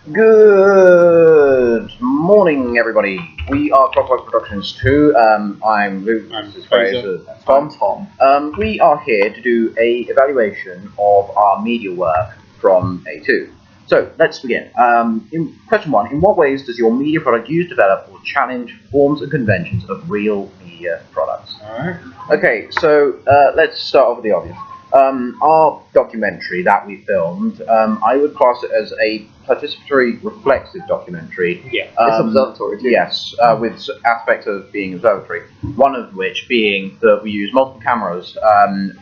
Good morning, everybody. We are Clockwork Productions 2. I'm Luke. This is Fraser. That's Tom. We are here to do a evaluation of our media work from A2. So let's begin. In question 1, in what ways does your media product use, develop, or challenge forms and conventions of real media products? Alright. Okay, so let's start off with the obvious. Our documentary that we filmed, I would class it as a participatory reflexive documentary. Yeah, it's observatory too. Yes, with aspects of being observatory. One of which being that we use multiple cameras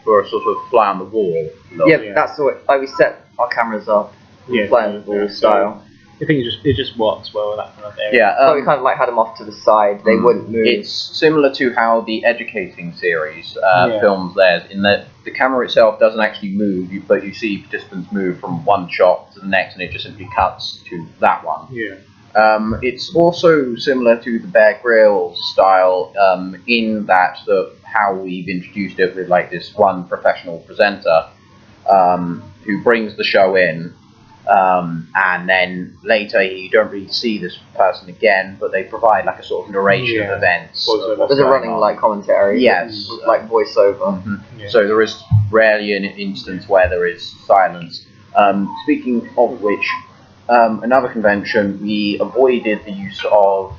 for a sort of fly on the wall look. Yeah, that's the way. Like we set our cameras up, fly on the wall style. I think it just works well with that kind of area. Yeah, so we kind of like had them off to the side. They wouldn't move. It's similar to how the Educating series films theirs, in that the camera itself doesn't actually move, but you see participants move from one shot to the next, and it just simply cuts to that one. Yeah. It's also similar to the Bear Grylls style in that how we've introduced it with like this one professional presenter who brings the show in. And then later you don't really see this person again, but they provide like a sort of narration of events. There's a running like commentary. Yes, like voiceover. So there is rarely an instance where there is silence. Speaking of which, another convention, we avoided the use of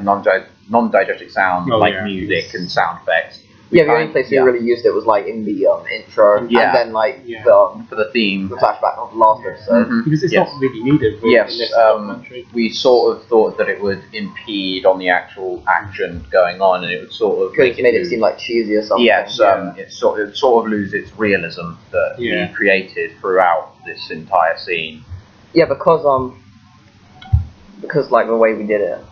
non-diegetic sound like music and sound effects. The only place we really used it was like in the intro, and then like for the theme, the flashback of the last episode. Because it's not really needed. In this documentary. We sort of thought that it would impede on the actual action going on, and it would sort of made it seem like cheesy or something. Yes, it sort of lose its realism that we created throughout this entire scene. Yeah, because like the way we did it.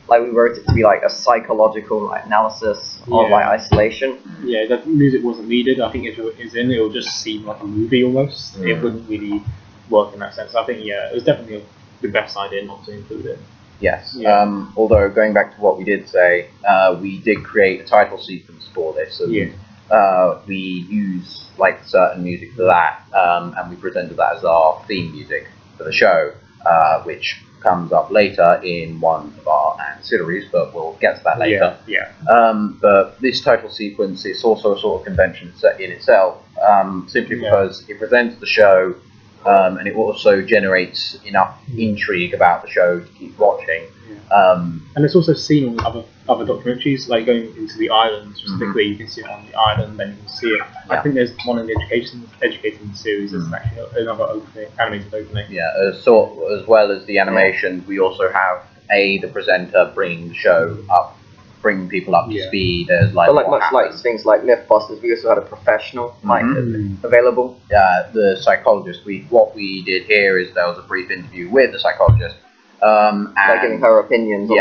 Like we wrote it to be like a psychological analysis of like isolation. Yeah, the music wasn't needed. I think if it is in, it will just seem like a movie almost. It wouldn't really work in that sense. I think it was definitely the best idea not to include it. Yes. Although going back to what we did say, we did create a title sequence for this, and we use like certain music for that, and we presented that as our theme music for the show, which comes up later in one of our ancillaries, but we'll get to that later. But this title sequence is also a sort of convention in itself, simply because it presents the show, and it also generates enough intrigue about the show to keep watching. And it's also seen in other documentaries, like going into the island specifically. You can see it on the island, then you can see it. I think there's one in the Educating series. There's actually another animated opening. Yeah, as well as the animation, we also have the presenter bringing the show up, bringing people up to speed. As like, but much like things like Mythbusters, we also had a professional available. The psychologist. What we did here is there was a brief interview with the psychologist. And like giving her opinions on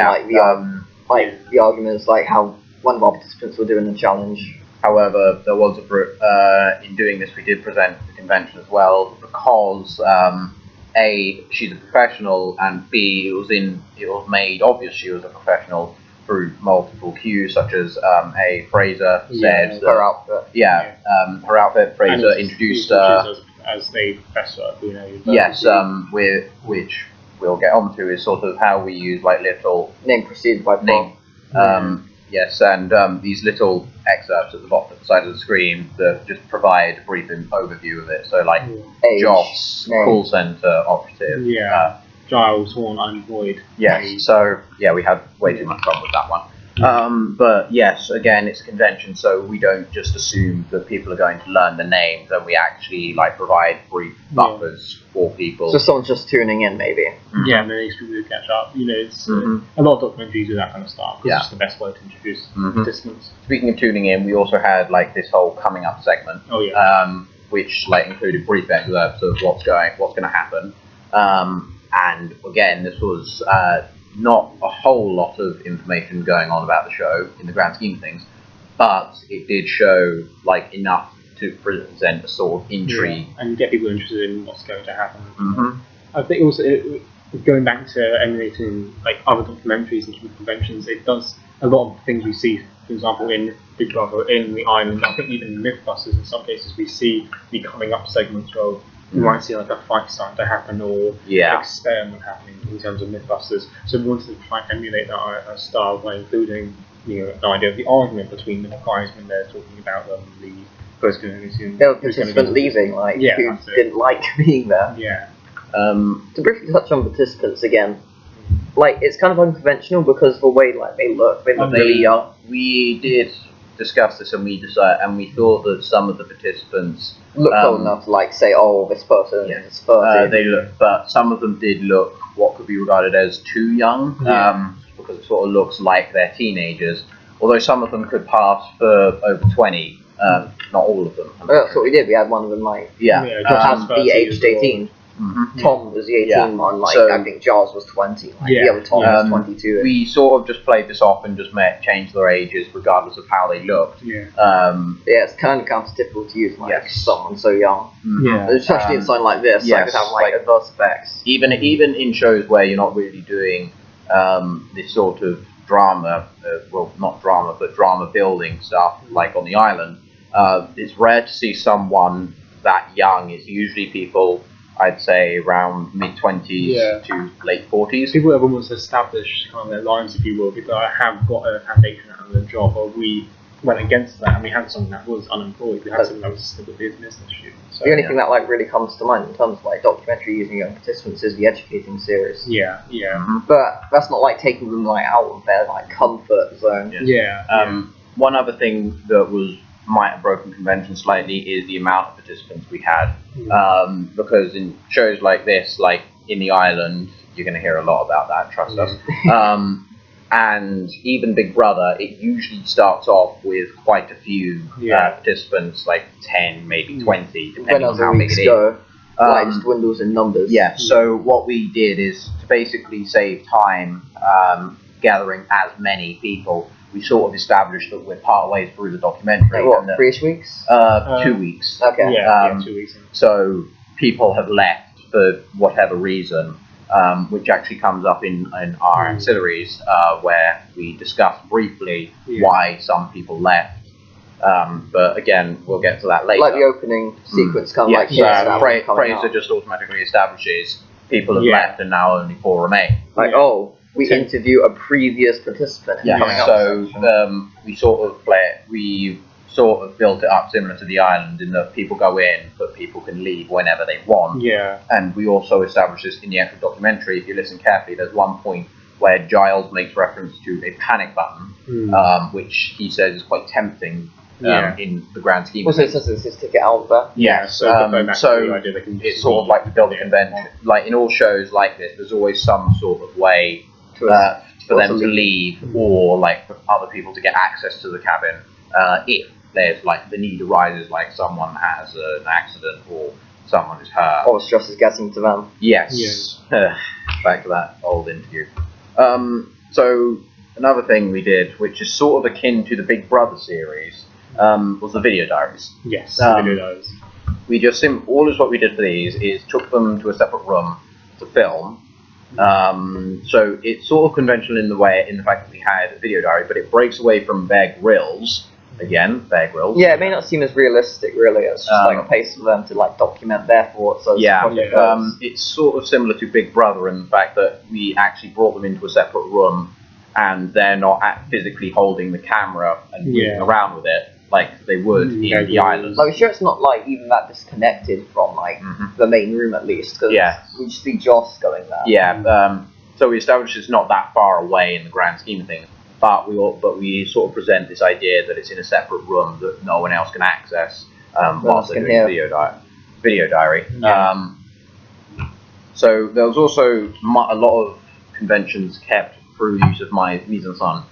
like the arguments, like how one of our participants will do in the challenge. However, there was in doing this we did present the convention as well, because A, she's a professional, and B, it was made obvious she was a professional through multiple cues, such as Fraser said her outfit. Her outfit. Fraser introduced her as a professor at Brunel University. Yes, which we'll get on to is sort of how we use like little name preceded by name. Yes, and these little excerpts at the bottom side of the screen that just provide a brief overview of it. So like Joss, call center operative. Giles, Horn, unemployed. Yes, so we had way too much fun with that one. But yes, again, it's a convention, so we don't just assume that people are going to learn the names, and we actually like provide brief buffers for people. So someone's just tuning in, maybe. Yeah, and then people to catch up. You know, it's a lot of documentaries do that kind of stuff. It's just the best way to introduce participants. Speaking of tuning in, we also had like this whole coming up segment. Which like included brief excerpts of what's going to happen. And again, this was not a whole lot of information going on about the show in the grand scheme of things, but it did show like enough to present a sort of intrigue and get people interested in what's going to happen. I think also going back to emulating like other documentaries and conventions, it does a lot of things we see. For example, in Big Brother, in the island, I think even in Mythbusters, in some cases we see the coming up segments of we might see like a fight starting to happen or Yeah. experiment happening in terms of Mythbusters. So we wanted to try and emulate that style by including the idea of the argument between the guys when they're talking about the first community. There were participants leaving, like, Yeah, who that's it. didn't like being there. Yeah. To briefly touch on participants again, like, it's kind of unconventional because the way, like, they look really young. We did discuss this, and we thought that some of the participants Look old enough to, like, say, oh, this person is 30. they look, but some of them did look what could be regarded as too young, because it sort of looks like they're teenagers. Although some of them could pass for over 20, not all of them. That's what we did. We had one of them, like, be aged 18. Tom was the 18 one, like, So- I think Giles was 20, like, the other Tom was 22. We sort of just played this off and just changed their ages regardless of how they looked. Yeah. Yeah, it's kind of countertypical to use, like, someone so young. Yeah. Especially in something like this, like, it have, like, adverse effects. Even in shows where you're not really doing this sort of drama, well, not drama, but drama building stuff, like on the island, it's rare to see someone that young. It's usually people, I'd say, around mid-20s to late 40s. People have almost established kind of their lives, if you will, people that have got a foundation out of their job, or we went against that and we had someone that was unemployed, we had someone that was still a business student. So, The only thing that, like, really comes to mind in terms of, like, documentary using young participants is the Educating series. Yeah. But that's not, like, taking them, like, out of their, like, comfort zone. One other thing that might have broken convention slightly is the amount of participants we had, because in shows like this, like in the island, you're going to hear a lot about that, trust us. And even Big Brother, it usually starts off with quite a few participants, like 10, maybe 20, depending on how big it is. Like, just dwindles in numbers. Yeah, so what we did is to basically save time gathering as many people. We sort of established that we're part way through the documentary. Like, what, and that, 3 weeks? 2 weeks. Okay. Yeah, 2 weeks. So people have left for whatever reason, which actually comes up in our ancillaries, where we discuss briefly why some people left. But again, we'll get to that later. Like the opening sequence, kind of like Fraser just automatically establishes people have left and now only 4 remain. Like, we interview a previous participant coming up. So we sort of built it up similar to the island in that people go in, but people can leave whenever they want. Yeah. And we also established this in the actual documentary. If you listen carefully, there's one point where Giles makes reference to a panic button, which he says is quite tempting in the grand scheme. Also, it says it's his ticket out there. So it's sort of like we build a convention. Like in all shows like this, there's always some sort of way for them to leave, or like for other people to get access to the cabin if there's like the need arises, like someone has an accident or someone is hurt. Or stress is getting to them. Yes. Back to that old interview. So another thing we did, which is sort of akin to the Big Brother series, was the video diaries. Yes, video diaries. We just what we did for these is took them to a separate room to film. So it's sort of conventional in the fact that we had a video diary, but it breaks away from Bear Grylls. Again, Bear Grylls. Yeah, it may not seem as realistic, really. It's just like a place for them to like document their thoughts. It's sort of similar to Big Brother in the fact that we actually brought them into a separate room, and they're not physically holding the camera and moving around with it like they would in the island. I'm sure it's not like even that disconnected from like the main room at least, because we just see Joss going there. Yeah, so we established it's not that far away in the grand scheme of things, but we sort of present this idea that it's in a separate room that no one else can access whilst they're doing video diary. So there was also a lot of conventions kept through use of my mise-en-scène.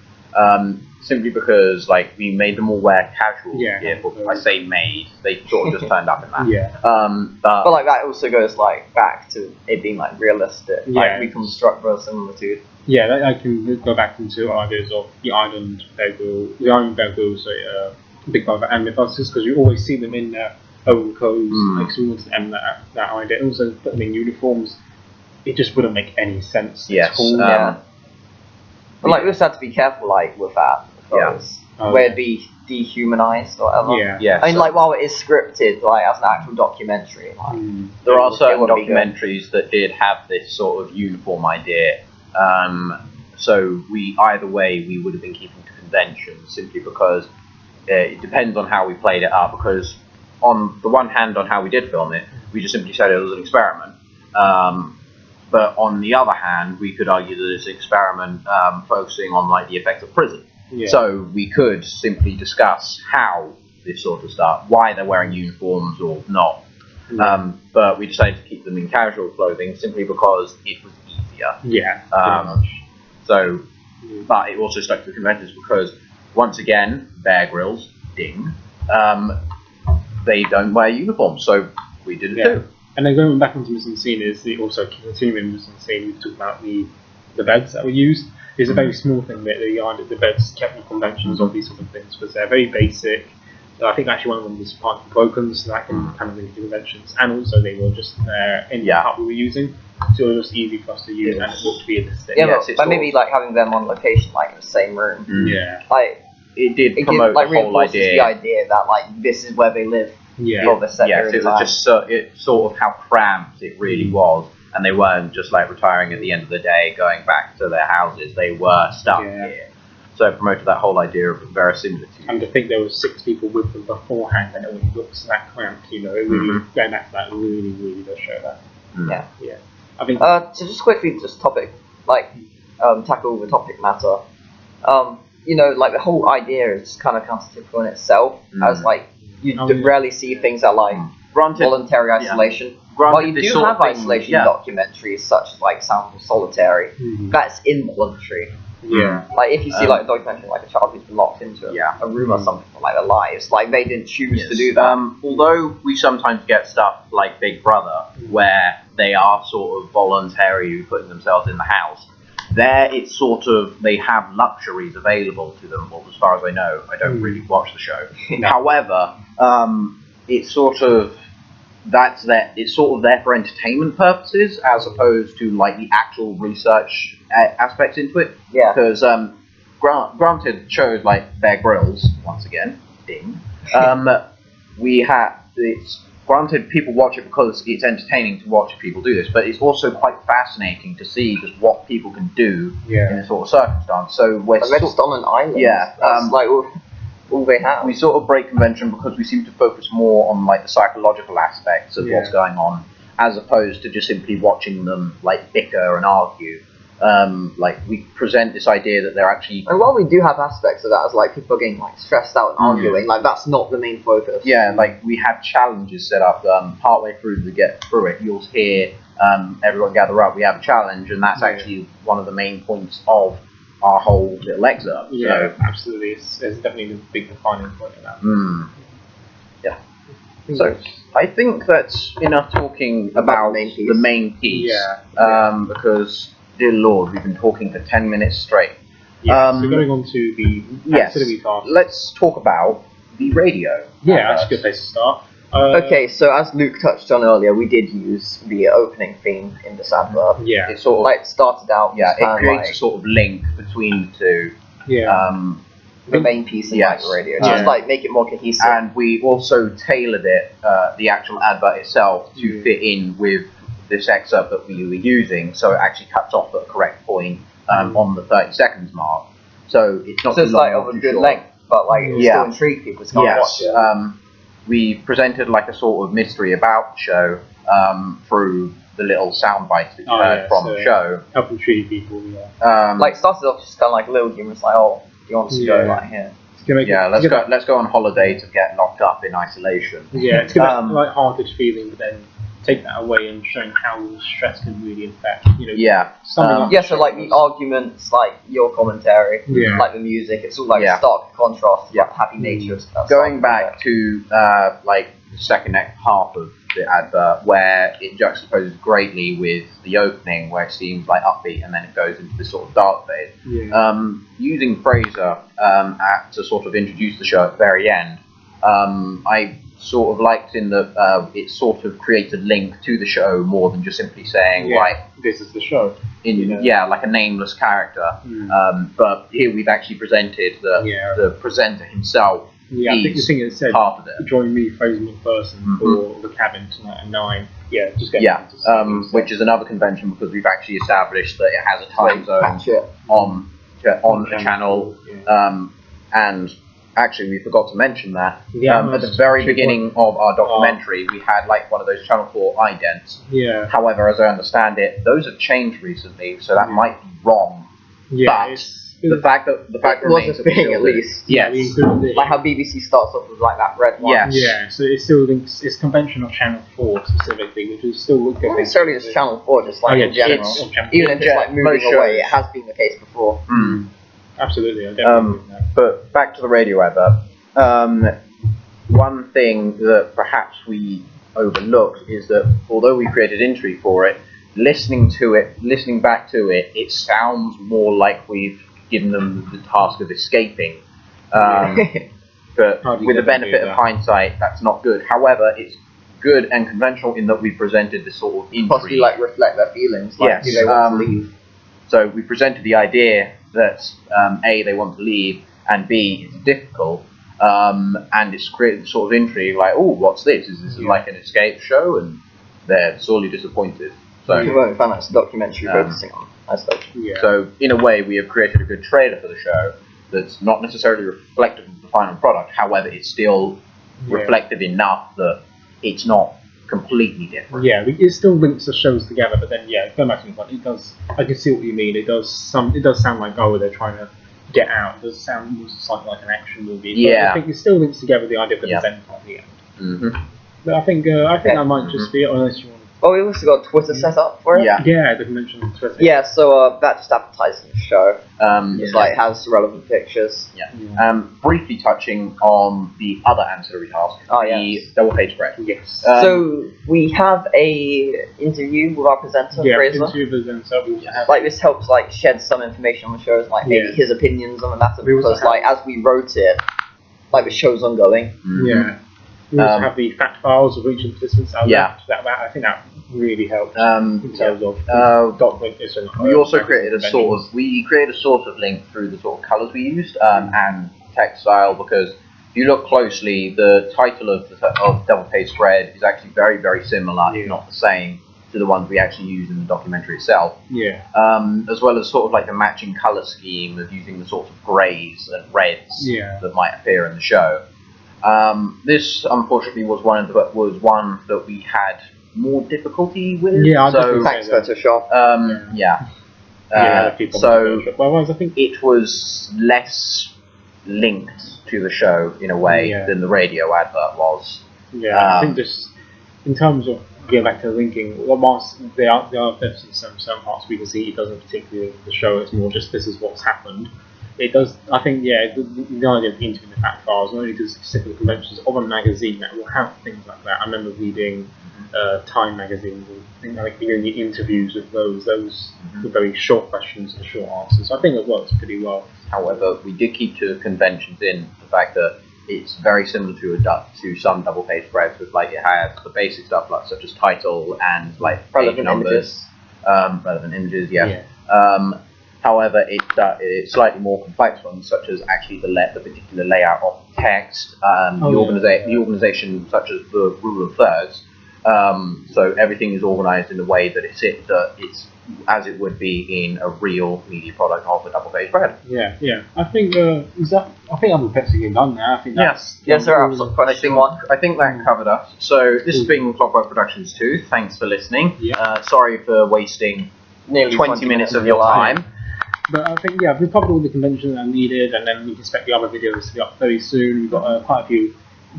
Simply because, like, we made them all wear casual gear. I say made; they sort of just turned up in that. But like that also goes like back to it being like realistic. Like we construct very similar to. Yeah, I can go back into ideas of the island Bear Grylls, Big Brother and Mythbusters, because you always see them in their own clothes. Like, so we wanted to end that idea. Also, put them in uniforms. It just wouldn't make any sense. Yes. But like we just had to be careful, like with that, because where the dehumanized or whatever. Yeah. Yeah. I mean, so like, while it is scripted, like, as an actual documentary, like, there are it certain wouldn't be good. documentaries that did have this sort of uniform idea. So either way, we would have been keeping to convention simply because it depends on how we played it up. Because on the one hand, on how we did film it, we just simply said it was an experiment. But on the other hand, we could argue that it's an experiment focusing on like the effects of prison. Yeah. So we could simply discuss how this sort of stuff, why they're wearing uniforms or not. But we decided to keep them in casual clothing simply because it was easier. Yeah. So, but it also stuck to the conventions because, once again, Bear Grylls, ding, they don't wear uniforms, so we did it too. And then going back onto missing scene is also continuing missing scene. We talked about the beds that were used. It's a very small thing that the beds kept the conventions of these sort of things, because they're very basic. So I think actually one of them was partly broken, so that can kind of really do conventions. And also they were just in the part we were using, so it was just easy for us to use and it looked to be a distinct. Yeah, but maybe like having them on location, like in the same room. Yeah. Like it did promote the whole idea. The idea that like this is where they live. Yeah. For the set Yes, it was just it sort of how cramped it really was, and they weren't just like retiring at the end of the day, going back to their houses. They were stuck here, so it promoted that whole idea of verisimilitude. And to think there were 6 people with them beforehand, and it only looks that cramped, you know, it really going back to that really does show that. Yeah. I think. So just quickly, tackle the topic matter. You know, like the whole idea is kind of countertypical in itself, as like you rarely see things that like voluntary isolation. Well, you do have isolation documentaries such as like Sounds of Solitary. That's involuntary. Yeah. Like if you see like a documentary like a child who's been locked into a room or something for like their lives, like they didn't choose to do that. Although we sometimes get stuff like Big Brother, where they are sort of voluntarily putting themselves in the house. There, it's sort of they have luxuries available to them. Well, as far as I know, I don't really watch the show. However, it's sort of it's sort of there for entertainment purposes, as opposed to like the actual research aspects into it. Yeah. Because granted, shows like Bear Grylls, once again, ding. It's granted people watch it because it's entertaining to watch people do this, but it's also quite fascinating to see just what people can do in this sort of circumstance. So we're just on an island. Yeah. That's like all they have. We sort of break convention because we seem to focus more on like the psychological aspects of what's going on, as opposed to just simply watching them like bicker and argue. Like we present this idea that they're actually. And while we do have aspects of that, as like people are getting like stressed out and arguing, like that's not the main focus. Yeah, like we have challenges set up. Partway through to get through it, you'll hear everyone gather up. We have a challenge, and that's actually one of the main points of our whole little excerpt. Yeah, absolutely. There's definitely a big defining point in that. Yeah. So I think that's enough talking about the main piece. Yeah. Because, dear Lord, we've been talking for 10 minutes straight. Yeah. So going on to the ancillary part. Let's talk about the radio. Yeah, that's a good place to start. Okay, so as Luke touched on earlier, we did use the opening theme in this advert. Yeah. It sort of like started out. Yeah, it creates a sort of link between the two. Yeah. The main piece and like the radio, just like make it more cohesive. And we also tailored it, the actual advert itself, to fit in with this excerpt that we were using, so it actually cuts off at the correct point on the 30 seconds mark. So it's not. So it's like of a good length, but like it still intrigue people to come watch it. We presented like a sort of mystery about the show through the little sound bites that you heard from the show. Help intrigue people, like started off just kind of like a little humorous, like, oh, do you want us to go like here? Let's go on holiday to get locked up in isolation. Yeah, it's gonna be like hearted feeling, but then take that away and showing how stress can really affect, you know. So like the arguments, like your commentary, like the music, it's all like stark contrast to the happy nature of stuff. Going back to like the second half of the advert, where it juxtaposes greatly with the opening, where it seems like upbeat and then it goes into this sort of dark phase. Using Fraser to sort of introduce the show at the very end, I sort of liked in that it sort of creates a link to the show more than just simply saying this is the show, like a nameless character. But here we've actually presented the presenter himself Yeah, I think the thing it said, part of it. Join me, Fraser McPherson, for the cabin tonight at 9. Yeah, just get which is another convention because we've actually established that it has a time zone on a channel, and actually we forgot to mention that at the very beginning of our documentary we had like one of those Channel 4 idents. Yeah. However, as I understand it, those have changed recently, so that might be wrong. Yeah. But the fact remains was a thing at least. Yes. Like how BBC starts off with like that red one. Yes. Yeah, so it still links, it's conventional Channel 4 specifically, which is still good. Not necessarily just Channel 4, just like in general. Even if just like moving away, it has been the case before. Absolutely, I definitely agree with that. But back to the radio advert. One thing that perhaps we overlooked is that although we created imagery for it, listening back to it, it sounds more like we've given them the task of escaping. But with the benefit of hindsight, that's not good. However, it's good and conventional in that we presented this sort of imagery. Possibly like reflect their feelings. Like, do they want to leave? So we presented the idea that A, they want to leave, and B, it's difficult. And it's created sort of intrigue, like, oh, what's this? Is this like an escape show? And they're sorely disappointed. So you won't find that's a documentary focusing on as such. So in a way, we have created a good trailer for the show that's not necessarily reflective of the final product. However, it's still reflective enough that it's not completely different. Yeah, it still links the shows together, but then going back to the point, it does. I can see what you mean. It does sound like they're trying to get out. It does sound slightly like an action movie. But I think it still links together the idea of the event at the end. But I think that might just be it, unless you want. Oh, we also got Twitter set up for it. Yeah, I didn't mention Twitter. Yeah, so that just advertises the show. It's like has relevant pictures. Briefly touching on the other ancillary task, the double page spread. Yes. So we have a interview with our presenter, Fraser. Like this helps like shed some information on the shows, like maybe his opinions on the matter, because like as we wrote it, like the show's ongoing. We also have the fact files of each of the participants. I think that really helped in terms of documentation. We also created a sort of link through the sort of colours we used and text style, because if you look closely, the title of Double Page Spread is actually very, very similar, if not the same, to the ones we actually used in the documentary itself. As well as sort of like the matching colour scheme of using the sorts of greys and reds that might appear in the show. This unfortunately was one that we had more difficulty with. Thanks Photoshop. Otherwise, I think it was less linked to the show in a way than the radio advert was. I think just in terms of going back to the linking, there are definitely some parts we can see it doesn't particularly the show. It's more just this is what's happened. It does. I think the idea of interviewing the fact files not only does specific conventions of a magazine that will have things like that. I remember reading Time magazines and like doing the interviews with those were very short questions and short answers. I think it works pretty well. However, we did keep to conventions in the fact that it's very similar to some double page spreads with like it has the basic stuff like such as title and like relevant numbers, relevant images. However, it's slightly more complex ones, such as actually the particular layout of text, the organisation, such as the rule of thirds. So everything is organised in a way that it's as it would be in a real media product of a double page spread. I think I'm basically done now. I think that's yes, sir. I think that covered us. So this has been Clockwork Productions 2. Thanks for listening. Sorry for wasting nearly 20 minutes of your time. But I think we've covered all the conventions that are needed, and then we can expect the other videos to be up very soon. We've got quite a few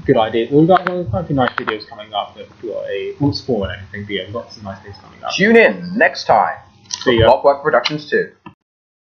good ideas. We've got quite a few nice videos coming up. We've got won't spoil anything, but we've got some nice things coming up. Tune in next time for Clockwork Productions 2.